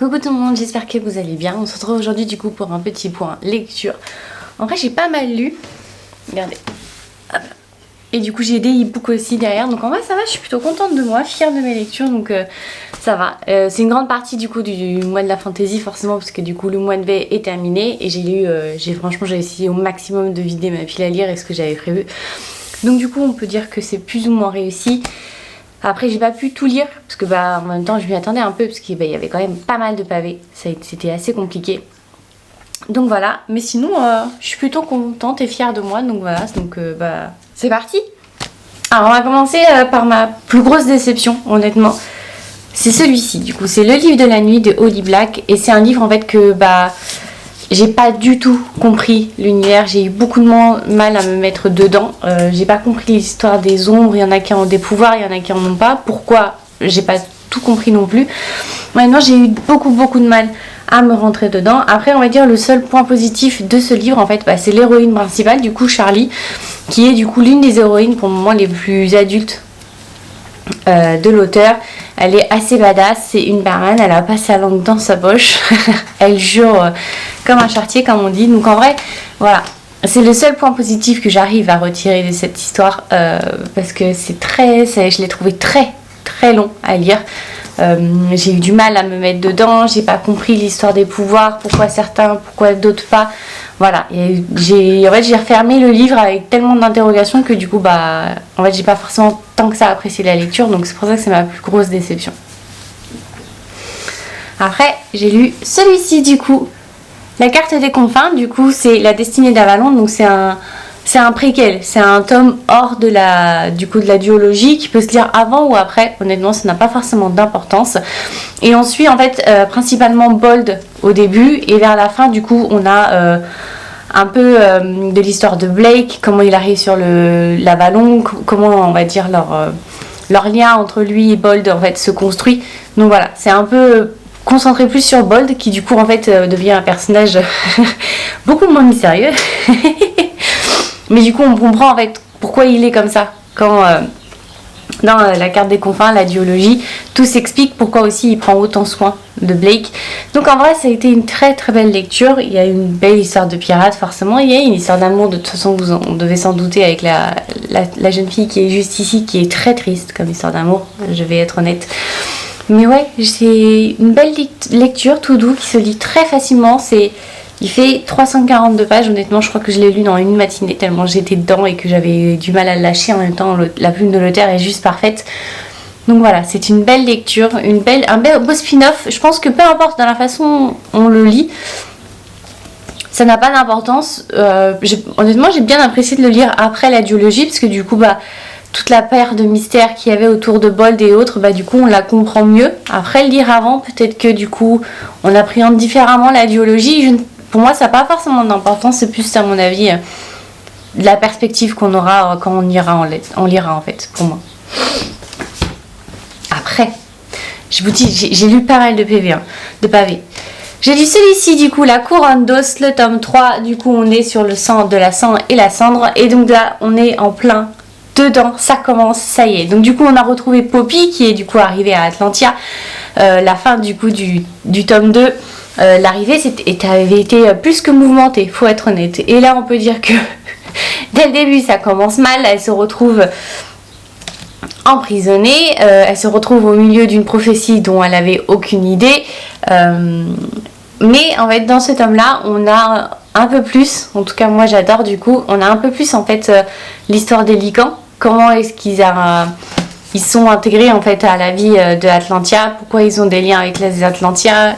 Coucou tout le monde, j'espère que vous allez bien. On se retrouve aujourd'hui du coup pour un petit point lecture. En vrai j'ai pas mal lu. Regardez. Hop. Et du coup j'ai des e-books aussi derrière. Donc en vrai ça va, je suis plutôt contente de moi, fière de mes lectures. Donc ça va. C'est une grande partie du coup du mois de la fantasy forcément. Parce que du coup le mois de mai est terminé. Et j'ai lu, franchement j'ai essayé au maximum de vider ma pile à lire et ce que j'avais prévu. Donc du coup on peut dire que c'est plus ou moins réussi. Après j'ai pas pu tout lire parce que en même temps je m'y attendais un peu parce qu'il y avait quand même pas mal de pavés, c'était assez compliqué. Donc voilà, mais sinon je suis plutôt contente et fière de moi, donc voilà, c'est parti. Alors on va commencer par ma plus grosse déception honnêtement. C'est celui-ci du coup, c'est Le Livre de la Nuit de Holly Black et c'est un livre en fait que j'ai pas du tout compris l'univers, j'ai eu beaucoup de mal à me mettre dedans. J'ai pas compris l'histoire des ombres, il y en a qui ont des pouvoirs, il y en a qui en ont pas. Pourquoi? J'ai pas tout compris non plus. Maintenant j'ai eu beaucoup de mal à me rentrer dedans. Après on va dire le seul point positif de ce livre en fait, c'est l'héroïne principale, du coup Charlie, qui est du coup l'une des héroïnes pour le moment les plus adultes de l'auteur. Elle est assez badass, c'est une barman, elle a pas sa langue dans sa poche. Elle jure comme un charretier comme on dit. Donc en vrai voilà, c'est le seul point positif que j'arrive à retirer de cette histoire parce que je l'ai trouvé très long à lire. J'ai eu du mal à me mettre dedans, j'ai pas compris l'histoire des pouvoirs, pourquoi certains, pourquoi d'autres pas. Voilà, j'ai refermé le livre avec tellement d'interrogations que du coup en fait j'ai pas forcément tant que ça apprécié la lecture, donc c'est pour ça que c'est ma plus grosse déception. Après j'ai lu celui-ci du coup, La Carte des Confins, du coup c'est La Destinée d'Avalon, donc c'est un préquel, c'est un tome hors de la duologie qui peut se lire avant ou après, honnêtement ça n'a pas forcément d'importance. Et on suit en fait principalement Bold au début et vers la fin du coup on a un peu de l'histoire de Blake, comment il arrive sur l'Avalon, comment on va dire leur lien entre lui et Bold en fait se construit. Donc voilà, c'est un peu concentré plus sur Bold qui du coup en fait devient un personnage beaucoup moins mystérieux. Mais du coup on comprend en fait pourquoi il est comme ça quand dans La Carte des Confins, la duologie, tout s'explique, pourquoi aussi il prend autant soin de Blake. Donc en vrai ça a été une très belle lecture. Il y a une belle histoire de pirate forcément, il y a une histoire d'amour, de toute façon on devait s'en douter avec la jeune fille qui est juste ici, qui est très triste comme histoire d'amour, je vais être honnête. Mais ouais, c'est une belle lecture tout doux qui se lit très facilement. Il fait 342 pages, honnêtement je crois que je l'ai lu dans une matinée tellement j'étais dedans et que j'avais du mal à le lâcher. En même temps la plume de l'auteur est juste parfaite. Donc voilà, c'est une belle lecture, un beau spin-off. Je pense que peu importe dans la façon on le lit, ça n'a pas d'importance. Honnêtement j'ai bien apprécié de le lire après la duologie parce que du coup toute la paire de mystères qu'il y avait autour de Bold et autres, du coup on la comprend mieux. Après le lire avant, peut-être que du coup on appréhende différemment la duologie. Pour moi ça n'a pas forcément d'importance, c'est plus à mon avis la perspective qu'on aura quand on lira en fait, pour moi. Après, je vous dis, j'ai lu pas mal de pavés. J'ai lu celui-ci du coup, La Couronne d'os, le tome 3, du coup on est sur le sang de la sang et la cendre, et donc là on est en plein dedans, ça commence, ça y est. Donc du coup on a retrouvé Poppy qui est du coup arrivée à Atlantia, la fin du coup du tome 2. L'arrivée avait été plus que mouvementée, faut être honnête. Et là on peut dire que dès le début ça commence mal, elle se retrouve emprisonnée, elle se retrouve au milieu d'une prophétie dont elle avait aucune idée. Mais en fait dans ce tome là on a un peu plus, en tout cas moi j'adore du coup, on a un peu plus en fait l'histoire des Lycans, comment est-ce ils sont intégrés en fait à la vie de Atlantia, pourquoi ils ont des liens avec les Atlantiens,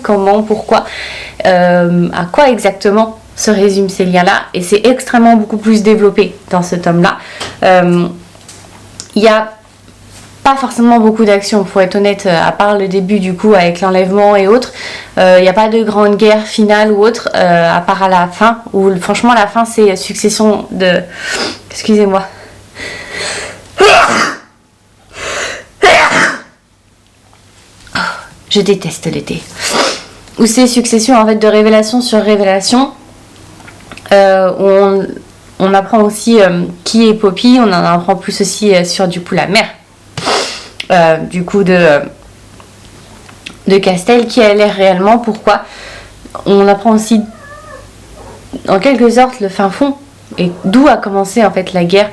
comment, pourquoi, à quoi exactement se résument ces liens-là, et c'est extrêmement beaucoup plus développé dans ce tome-là. Il y a pas forcément beaucoup d'action, faut être honnête, à part le début du coup avec l'enlèvement et autres. Il n'y a pas de grande guerre finale ou autre, à part à la fin, où franchement la fin c'est succession de... Excusez-moi. Je déteste l'été. Où c'est succession en fait de révélation sur révélation. Où on apprend aussi qui est Poppy, on en apprend plus aussi sur du coup la mère. Du coup de de Castel, qui elle est réellement, pourquoi. On apprend aussi en quelque sorte le fin fond et d'où a commencé en fait la guerre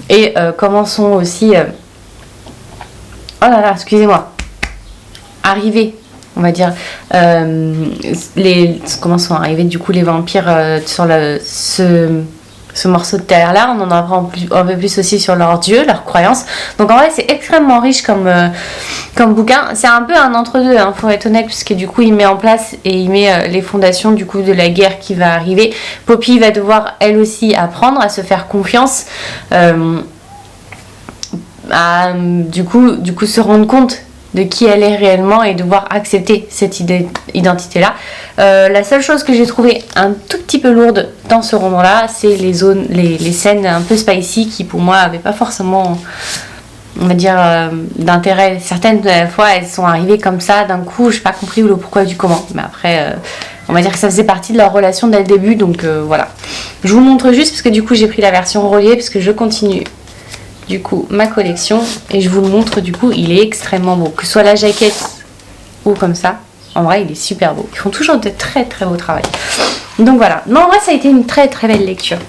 et comment sont aussi oh là là, excusez-moi, arrivés, on va dire, comment sont arrivés du coup les vampires sur ce morceau de terre là. On en apprend un peu plus aussi sur leurs dieux, leurs croyances. Donc en vrai c'est extrêmement riche comme bouquin. C'est un peu un entre-deux, hein, faut être honnête, puisque du coup il met en place et il met les fondations du coup de la guerre qui va arriver. Poppy va devoir elle aussi apprendre à se faire confiance, à du coup se rendre compte de qui elle est réellement et devoir accepter cette identité là. La seule chose que j'ai trouvé un tout petit peu lourde dans ce roman là, c'est les scènes un peu spicy qui pour moi n'avaient pas forcément, on va dire, d'intérêt. Certaines fois elles sont arrivées comme ça d'un coup, j'ai pas compris le pourquoi du comment, mais après on va dire que ça faisait partie de leur relation dès le début, donc voilà. Je vous montre juste parce que du coup j'ai pris la version reliée parce que je continue du coup ma collection et je vous le montre. Du coup il est extrêmement beau, que ce soit la jaquette ou comme ça, en vrai il est super beau. Ils font toujours de très très beau travail, donc voilà. Non, en vrai ça a été une très très belle lecture.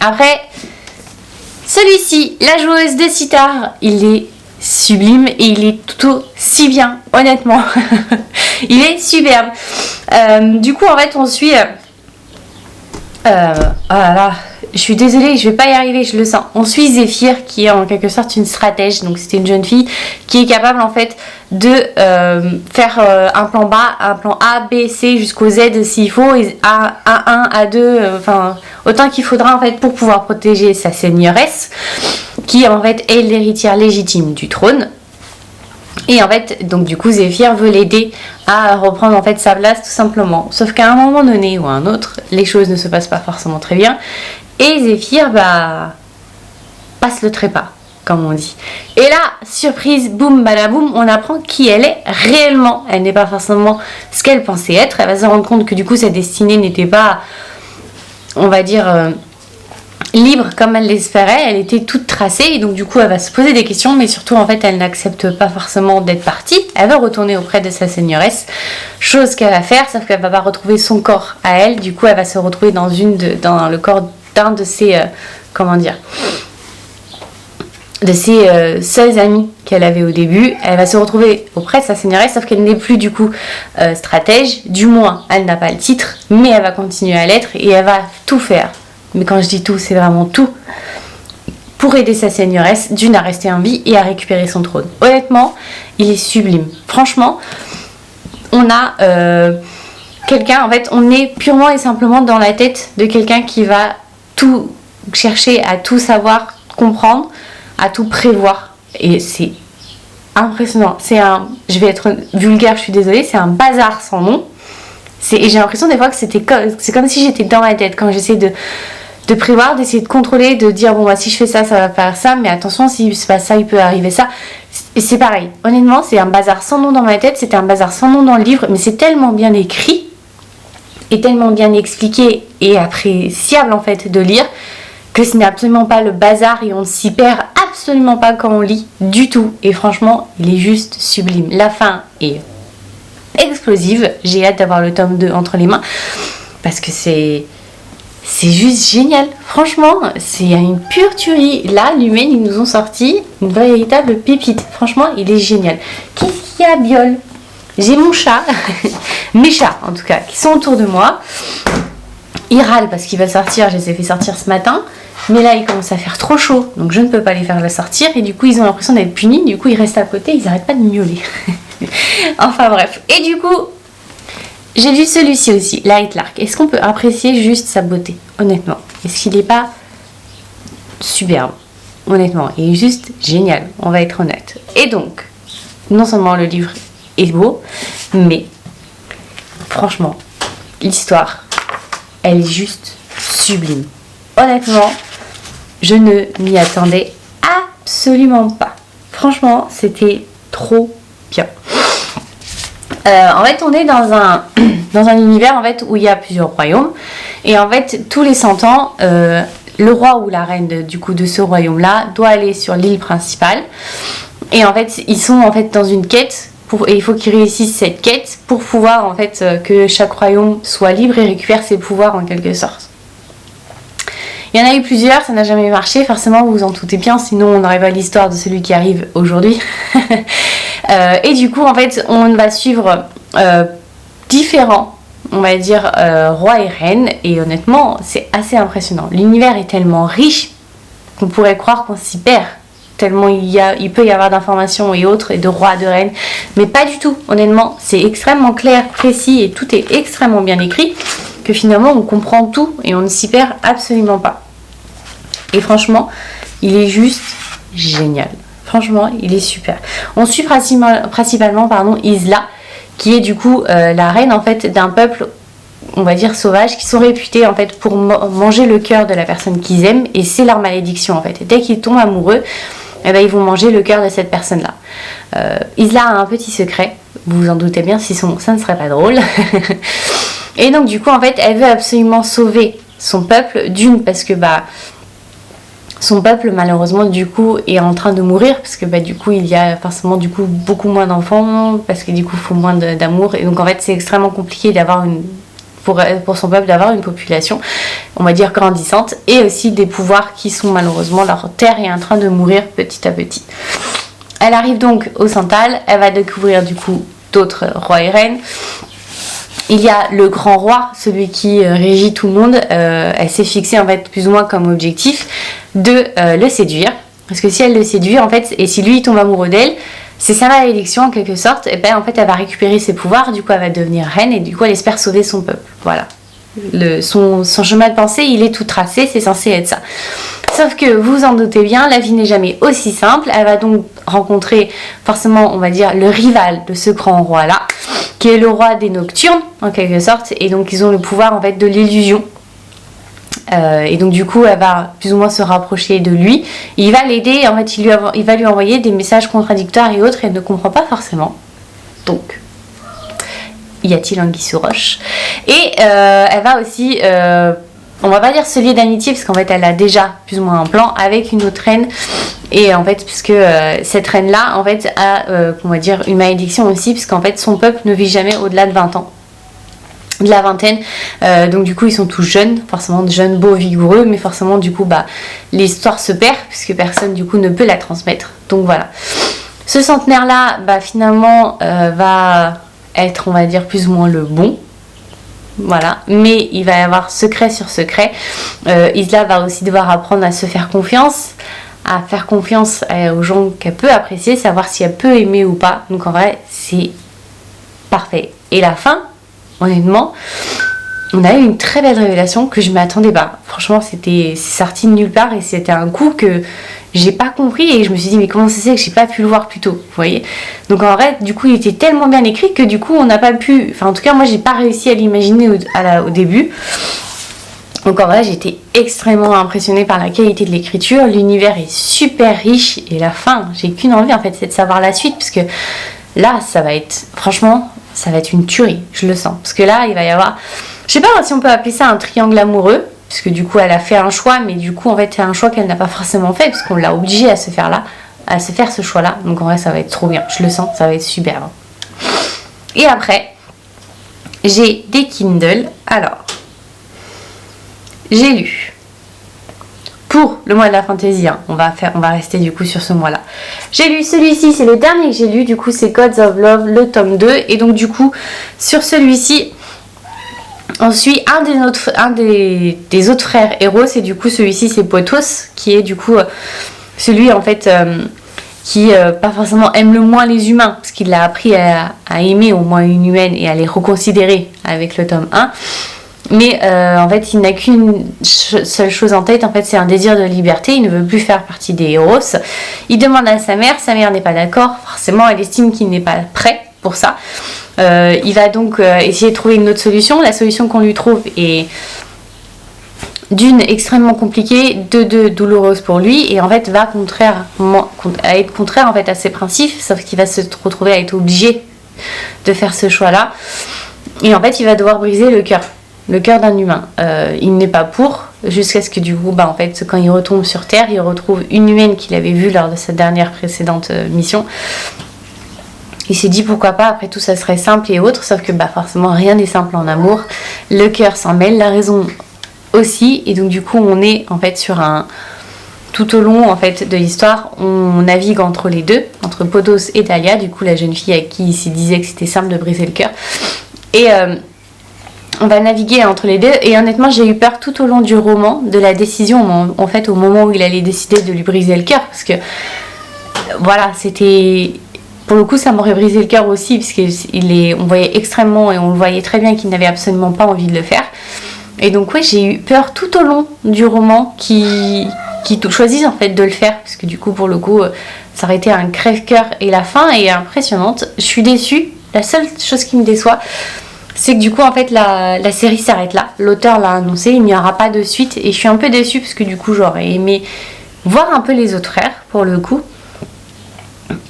Après celui-ci, La joueuse de sitar, il est sublime et il est tout aussi bien, honnêtement. Il est superbe. Du coup en fait on suit oh là là, je suis désolée, je vais pas y arriver, je le sens. On suit Zéphyr qui est en quelque sorte une stratège. Donc c'était une jeune fille qui est capable en fait de faire un plan un plan A, B, C jusqu'au Z s'il faut, et A1, A2, enfin autant qu'il faudra en fait pour pouvoir protéger sa seigneuresse, qui en fait est l'héritière légitime du trône. Et en fait, donc du coup, Zéphyr veut l'aider à reprendre en fait sa place tout simplement. Sauf qu'à un moment donné ou à un autre, les choses ne se passent pas forcément très bien. Et Zéphyr, passe le trépas, comme on dit. Et là, surprise, boum, balaboum, on apprend qui elle est réellement. Elle n'est pas forcément ce qu'elle pensait être. Elle va se rendre compte que du coup, sa destinée n'était pas, on va dire, libre comme elle l'espérait. Elle était toute tracée et donc du coup elle va se poser des questions, mais surtout en fait elle n'accepte pas forcément d'être partie. Elle veut retourner auprès de sa seigneuresse, chose qu'elle va faire, sauf qu'elle va pas retrouver son corps à elle. Du coup elle va se retrouver dans le corps d'un de ses de ses seuls amis qu'elle avait au début. Elle va se retrouver auprès de sa seigneuresse, sauf qu'elle n'est plus du coup stratège, du moins elle n'a pas le titre, mais elle va continuer à l'être et elle va tout faire. Mais quand je dis tout, c'est vraiment tout pour aider sa seigneuresse à rester en vie et à récupérer son trône. Honnêtement, il est sublime. Franchement, on a quelqu'un, en fait, on est purement et simplement dans la tête de quelqu'un qui va tout chercher à tout savoir, comprendre, à tout prévoir. Et c'est impressionnant. Je vais être vulgaire, je suis désolée, c'est un bazar sans nom. Et j'ai l'impression des fois que c'est comme si j'étais dans ma tête quand j'essaie de prévoir, d'essayer de contrôler, de dire bon si je fais ça, ça va faire ça, mais attention, si c'est pas ça, il peut arriver ça. Et c'est pareil. Honnêtement, c'est un bazar sans nom dans ma tête, c'était un bazar sans nom dans le livre, mais c'est tellement bien écrit et tellement bien expliqué et appréciable en fait de lire que ce n'est absolument pas le bazar et on ne s'y perd absolument pas quand on lit du tout. Et franchement, il est juste sublime. La fin est explosive. J'ai hâte d'avoir le tome 2 entre les mains parce que c'est juste génial. Franchement, c'est une pure tuerie. Là, Lumen, ils nous ont sorti une véritable pépite. Franchement, il est génial. Qu'est-ce qu'il y a, Biol? J'ai mon chat, mes chats en tout cas, qui sont autour de moi. Ils râlent parce qu'ils veulent sortir. Je les ai fait sortir ce matin. Mais là, il commence à faire trop chaud. Donc, je ne peux pas les faire sortir. Et du coup, ils ont l'impression d'être punis. Du coup, ils restent à côté. Ils n'arrêtent pas de miauler. Enfin, bref. Et du coup, j'ai lu celui-ci aussi, Light Lark. Est-ce qu'on peut apprécier juste sa beauté? Honnêtement. Est-ce qu'il n'est pas superbe? Honnêtement. Il est juste génial. On va être honnête. Et donc, non seulement le livre est beau, mais franchement, l'histoire, elle est juste sublime. Honnêtement, je ne m'y attendais absolument pas. Franchement, c'était trop bien. En fait, on est dans un univers en fait où il y a plusieurs royaumes et en fait tous les 100 ans, le roi ou la reine de ce royaume-là doit aller sur l'île principale et en fait ils sont en fait dans une quête et il faut qu'il réussisse cette quête pour pouvoir en fait que chaque royaume soit libre et récupère ses pouvoirs en quelque sorte. Il y en a eu plusieurs, ça n'a jamais marché, forcément vous vous en doutez bien, sinon on n'aurait pas l'histoire de celui qui arrive aujourd'hui. Et du coup en fait on va suivre différents, on va dire, rois et reines, et honnêtement c'est assez impressionnant. L'univers est tellement riche qu'on pourrait croire qu'on s'y perd, tellement il peut y avoir d'informations et autres, et de rois, de reines, mais pas du tout, honnêtement, c'est extrêmement clair, précis, et tout est extrêmement bien écrit, que finalement on comprend tout, et on ne s'y perd absolument pas. Et franchement, il est juste génial. Franchement, il est super. On suit principalement Isla, qui est du coup la reine en fait d'un peuple, on va dire sauvage, qui sont réputés en fait pour manger le cœur de la personne qu'ils aiment, et c'est leur malédiction en fait. Et dès qu'ils tombent amoureux, eh ben, ils vont manger le cœur de cette personne-là. Isla a un petit secret, vous vous en doutez bien, sinon ça ne serait pas drôle. Et donc du coup en fait, elle veut absolument sauver son peuple, parce que son peuple malheureusement du coup est en train de mourir, parce que du coup il y a forcément du coup beaucoup moins d'enfants, parce que du coup il faut moins d'amour, et donc en fait c'est extrêmement compliqué d'avoir pour son peuple d'avoir une population, on va dire, grandissante, et aussi des pouvoirs qui sont malheureusement, leur terre est en train de mourir petit à petit. Elle arrive donc au Santal, elle va découvrir du coup d'autres rois et reines. Il y a le grand roi, celui qui régit tout le monde. Elle s'est fixée en fait plus ou moins comme objectif de le séduire, parce que si elle le séduit en fait, et si lui il tombe amoureux d'elle, c'est sa malédiction en quelque sorte, et en fait elle va récupérer ses pouvoirs, du coup elle va devenir reine, et du coup elle espère sauver son peuple. Voilà. Son chemin de pensée il est tout tracé, c'est censé être ça. Sauf que vous en doutez bien, la vie n'est jamais aussi simple. Elle va donc rencontrer forcément, on va dire, le rival de ce grand roi là, qui est le roi des Nocturnes en quelque sorte, et donc ils ont le pouvoir en fait de l'illusion. Et donc du coup elle va plus ou moins se rapprocher de lui, il va l'aider, en fait il va lui envoyer des messages contradictoires et autres, et elle ne comprend pas forcément, donc y a-t-il anguille sous roche. Et elle va aussi on va pas dire se lier d'amitié, parce qu'en fait elle a déjà plus ou moins un plan avec une autre reine, et en fait puisque cette reine là en fait a on va dire une malédiction aussi, puisqu'en fait son peuple ne vit jamais au-delà de 20 ans, de la vingtaine, donc du coup ils sont tous jeunes, forcément jeunes, beaux, vigoureux, mais forcément du coup l'histoire se perd, puisque personne du coup ne peut la transmettre. Donc voilà, ce centenaire là finalement va être, on va dire, plus ou moins le bon, voilà, mais il va y avoir secret sur secret. Isla va aussi devoir apprendre à se faire confiance, à faire confiance aux gens qu'elle peut apprécier, savoir si elle peut aimer ou pas. Donc en vrai c'est parfait. Et la fin, honnêtement, on a eu une très belle révélation que je m'attendais pas. Franchement, c'est sorti de nulle part, et c'était un coup que j'ai pas compris, et je me suis dit mais comment ça se fait que j'ai pas pu le voir plus tôt, vous voyez. Donc en vrai, du coup, il était tellement bien écrit que du coup, on n'a pas pu. Enfin, en tout cas, moi, j'ai pas réussi à l'imaginer au début. Donc en vrai, j'étais extrêmement impressionnée par la qualité de l'écriture. L'univers est super riche, et la fin, j'ai qu'une envie en fait, c'est de savoir la suite, parce que là, ça va être, franchement, ça va être une tuerie, je le sens. Parce que là, il va y avoir, je sais pas si on peut appeler ça un triangle amoureux, puisque du coup, elle a fait un choix, mais du coup, en fait, c'est un choix qu'elle n'a pas forcément fait, parce qu'on l'a obligée à se faire ce choix-là. Donc en vrai, ça va être trop bien, je le sens, ça va être super. Et après, j'ai des Kindle. Alors, j'ai lu pour le mois de la fantaisie, hein. On va rester du coup sur ce mois-là. J'ai lu celui-ci, c'est le dernier que j'ai lu, du coup c'est Gods of Love, le tome 2, et donc du coup sur celui-ci on suit un des autres frères héros, et du coup celui-ci c'est Potos, qui est du coup celui en fait qui pas forcément aime le moins les humains, parce qu'il a appris à aimer au moins une humaine et à les reconsidérer avec le tome 1. Mais en fait il n'a qu'une seule chose en tête, en fait c'est un désir de liberté, il ne veut plus faire partie des héros. Il demande à sa mère n'est pas d'accord, forcément elle estime qu'il n'est pas prêt pour ça. Il va donc essayer de trouver une autre solution. La solution qu'on lui trouve est d'une extrêmement compliquée, de deux douloureuse pour lui, et en fait va être contraire en fait à ses principes, sauf qu'il va se retrouver à être obligé de faire ce choix là, et en fait il va devoir briser le cœur d'un humain. Il n'est pas pour, jusqu'à ce que du coup en fait quand il retombe sur terre, il retrouve une humaine qu'il avait vue lors de sa précédente mission, il s'est dit pourquoi pas, après tout ça serait simple et autre, sauf que bah forcément rien n'est simple en amour, le cœur s'en mêle, la raison aussi, et donc du coup on est en fait sur un... Tout au long en fait de l'histoire, on navigue entre les deux, entre Podos et Dahlia, du coup la jeune fille à qui il se disait que c'était simple de briser le cœur. Et on va naviguer entre les deux, et honnêtement j'ai eu peur tout au long du roman de la décision, en fait au moment où il allait décider de lui briser le cœur, parce que voilà, c'était... Pour le coup ça m'aurait brisé le cœur aussi, parce qu'on voyait extrêmement, et on le voyait très bien qu'il n'avait absolument pas envie de le faire. Et donc ouais, j'ai eu peur tout au long du roman qui choisissent en fait de le faire, parce que du coup pour le coup ça aurait été un crève-cœur, et la fin est impressionnante. Je suis déçue, la seule chose qui me déçoit c'est que du coup en fait la série s'arrête là, l'auteur l'a annoncé, il n'y aura pas de suite, et je suis un peu déçue parce que du coup j'aurais aimé voir un peu les autres frères pour le coup,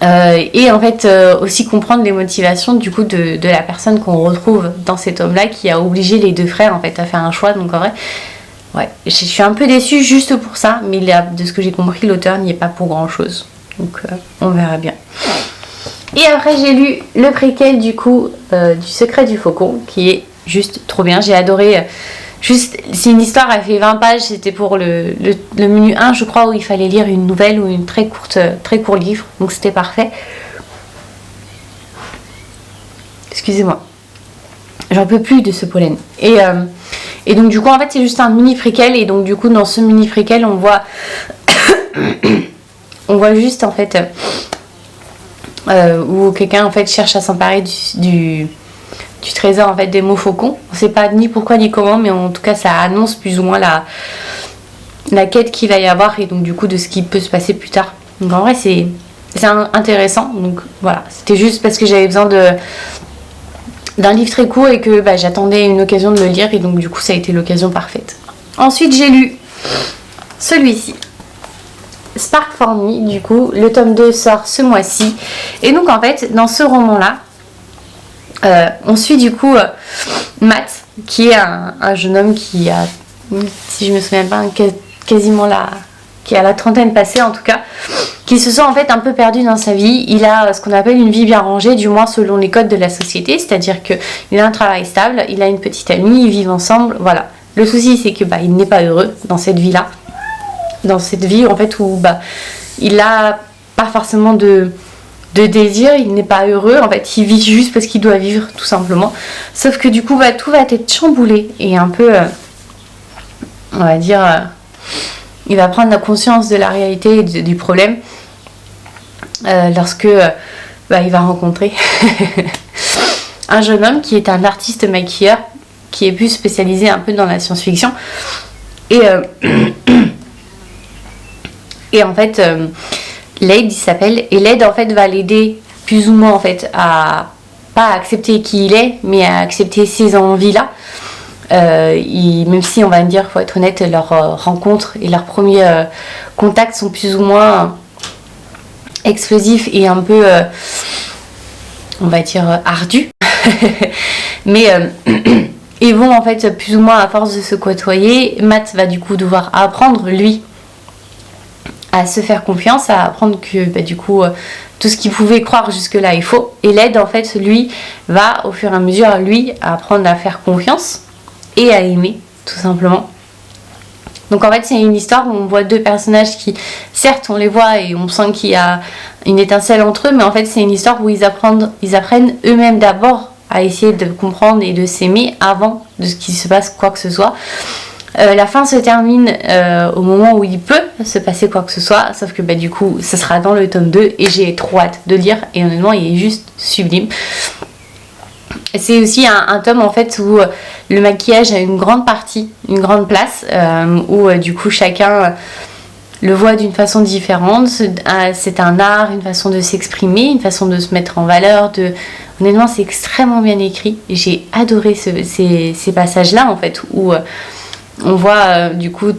et en fait aussi comprendre les motivations du coup de la personne qu'on retrouve dans cet homme là qui a obligé les deux frères en fait à faire un choix. Donc en vrai ouais, je suis un peu déçue juste pour ça, mais de ce que j'ai compris, l'auteur n'y est pas pour grand chose. Donc on verra bien. Et après j'ai lu le préquel du coup du Secret du Faucon, qui est juste trop bien. J'ai adoré. C'est une histoire, elle fait 20 pages, c'était pour le menu 1 je crois, où il fallait lire une nouvelle ou une très court livre, donc c'était parfait. Excusez-moi. J'en peux plus de ce pollen. Et donc du coup en fait c'est juste un mini préquel, et donc du coup dans ce mini préquel on voit on voit juste en fait où quelqu'un en fait cherche à s'emparer du trésor en fait des Montfaucons. On sait pas ni pourquoi ni comment, mais en tout cas ça annonce plus ou moins la quête qu'il va y avoir, et donc du coup de ce qui peut se passer plus tard. Donc en vrai c'est intéressant. Donc voilà, c'était juste parce que j'avais besoin d'un livre très court et que bah, j'attendais une occasion de le lire, et donc du coup ça a été l'occasion parfaite. Ensuite j'ai lu celui-ci, Spark for Me, du coup le tome 2 sort ce mois-ci, et donc en fait dans ce roman là on suit du coup Matt, qui est un jeune homme qui a, si je me souviens pas, quasiment qui a la trentaine passée en tout cas, qui se sent en fait un peu perdu dans sa vie. Il a ce qu'on appelle une vie bien rangée, du moins selon les codes de la société, c'est-à-dire qu'il a un travail stable, il a une petite amie, ils vivent ensemble, voilà. Le souci c'est que bah, il n'est pas heureux dans cette vie-là, dans cette vie en fait où bah, il a pas forcément de désir, il n'est pas heureux, en fait il vit juste parce qu'il doit vivre tout simplement. Sauf que du coup bah, tout va être chamboulé, et un peu on va dire il va prendre la conscience de la réalité et du problème lorsque bah, il va rencontrer un jeune homme qui est un artiste maquilleur, qui est plus spécialisé un peu dans la science-fiction, et en fait Lade il s'appelle, et Lade en fait va l'aider plus ou moins en fait à pas accepter qui il est, mais à accepter ses envies là. Même si on va dire, faut être honnête, leurs rencontres et leurs premiers contacts sont plus ou moins explosifs et un peu on va dire ardus. Mais ils vont en fait plus ou moins, à force de se côtoyer, Matt va du coup devoir apprendre lui à se faire confiance, à apprendre que bah, du coup tout ce qu'il pouvait croire jusque là est faux, et Lade en fait lui va au fur et à mesure lui apprendre à faire confiance et à aimer tout simplement. Donc en fait c'est une histoire où on voit deux personnages qui, certes on les voit et on sent qu'il y a une étincelle entre eux, mais en fait c'est une histoire où ils apprennent eux-mêmes d'abord à essayer de comprendre et de s'aimer avant de ce qu'il se passe quoi que ce soit. La fin se termine au moment où il peut se passer quoi que ce soit, sauf que bah, du coup ça sera dans le tome 2, et j'ai trop hâte de lire, et honnêtement il est juste sublime. C'est aussi un tome en fait où le maquillage a une grande partie, une grande place, où du coup chacun le voit d'une façon différente. C'est un art, une façon de s'exprimer, une façon de se mettre en valeur. Honnêtement c'est extrêmement bien écrit, j'ai adoré ces passages là en fait où on voit du coup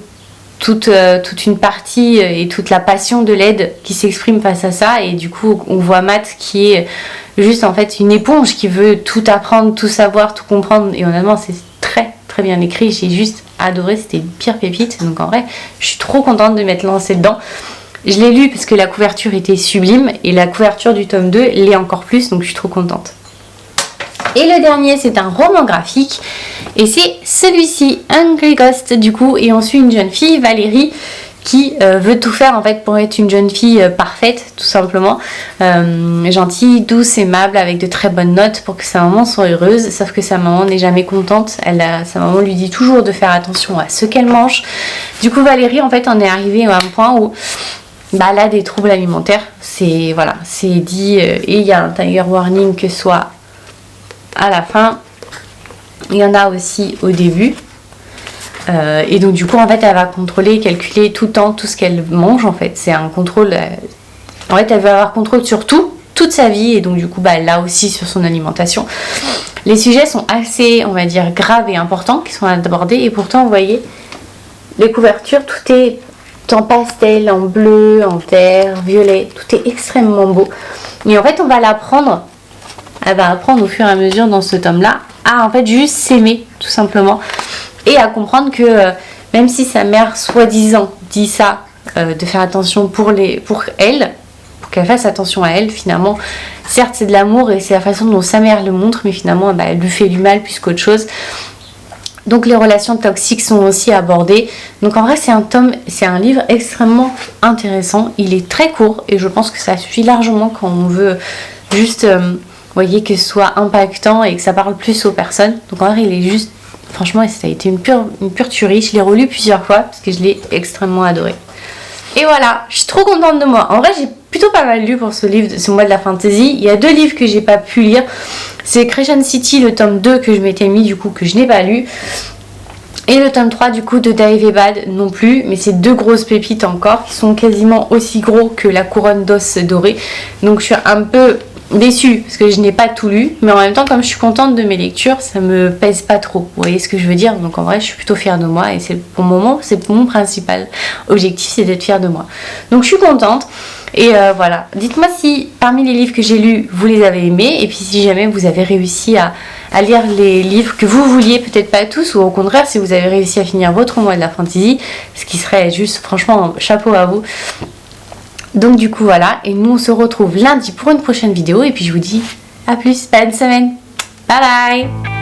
toute une partie et toute la passion de Lade qui s'exprime face à ça, et du coup on voit Matt qui est juste en fait une éponge qui veut tout apprendre, tout savoir, tout comprendre, et honnêtement c'est très très bien écrit, j'ai juste adoré, c'était une pire pépite. Donc en vrai je suis trop contente de m'être lancée dedans. Je l'ai lu parce que la couverture était sublime et la couverture du tome 2 l'est encore plus, donc je suis trop contente. Et le dernier, c'est un roman graphique et c'est celui-ci, Hungry Ghost du coup, et on suit une jeune fille, Valérie, qui veut tout faire en fait pour être une jeune fille parfaite, tout simplement, gentille, douce, aimable, avec de très bonnes notes pour que sa maman soit heureuse, sauf que sa maman n'est jamais contente. Sa maman lui dit toujours de faire attention à ce qu'elle mange. Du coup, Valérie en fait en est arrivée à un point où elle a des troubles alimentaires, c'est voilà, c'est dit, et il y a un trigger warning que soit à la fin, il y en a aussi au début. Et donc du coup en fait elle va contrôler, calculer tout le temps tout ce qu'elle mange en fait. C'est un contrôle, en fait elle va avoir contrôle sur tout, toute sa vie, et donc du coup elle l'a aussi sur son alimentation. Les sujets sont assez, on va dire, graves et importants qui sont abordés, et pourtant vous voyez, les couvertures, tout est en pastel, en bleu, en vert, violet, tout est extrêmement beau. Et en fait on va l'apprendre, elle va apprendre au fur et à mesure dans ce tome là à en fait juste s'aimer tout simplement. Et à comprendre que même si sa mère soi-disant dit ça, de faire attention pour elle, pour qu'elle fasse attention à elle, finalement, certes c'est de l'amour et c'est la façon dont sa mère le montre, mais finalement elle lui fait du mal plus qu'autre chose. Donc les relations toxiques sont aussi abordées. Donc en vrai c'est un livre extrêmement intéressant. Il est très court et je pense que ça suffit largement quand on veut juste, voyez, que ce soit impactant et que ça parle plus aux personnes. Donc en vrai il est juste, franchement ça a été une pure tuerie. Je l'ai relu plusieurs fois parce que je l'ai extrêmement adoré. Et voilà, je suis trop contente de moi. En vrai j'ai plutôt pas mal lu pour ce livre, ce mois de la fantasy. Il y a 2 livres que j'ai pas pu lire. C'est Crescent City, le tome 2 que je m'étais mis du coup, que je n'ai pas lu. Et le tome 3 du coup de Dave Ebad non plus. Mais c'est 2 grosses pépites encore qui sont quasiment aussi gros que la couronne d'os dorée. Donc je suis un peu déçue parce que je n'ai pas tout lu, mais en même temps comme je suis contente de mes lectures, ça me pèse pas trop, vous voyez ce que je veux dire. Donc en vrai je suis plutôt fière de moi et c'est pour le moment, c'est mon principal objectif, c'est d'être fière de moi. Donc je suis contente. Et voilà, dites-moi si parmi les livres que j'ai lus vous les avez aimés, et puis si jamais vous avez réussi à lire les livres que vous vouliez, peut-être pas tous, ou au contraire si vous avez réussi à finir votre mois de la fantasy, ce qui serait juste franchement chapeau à vous. Donc du coup voilà, et nous on se retrouve lundi pour une prochaine vidéo, et puis je vous dis à plus, bonne semaine, bye bye.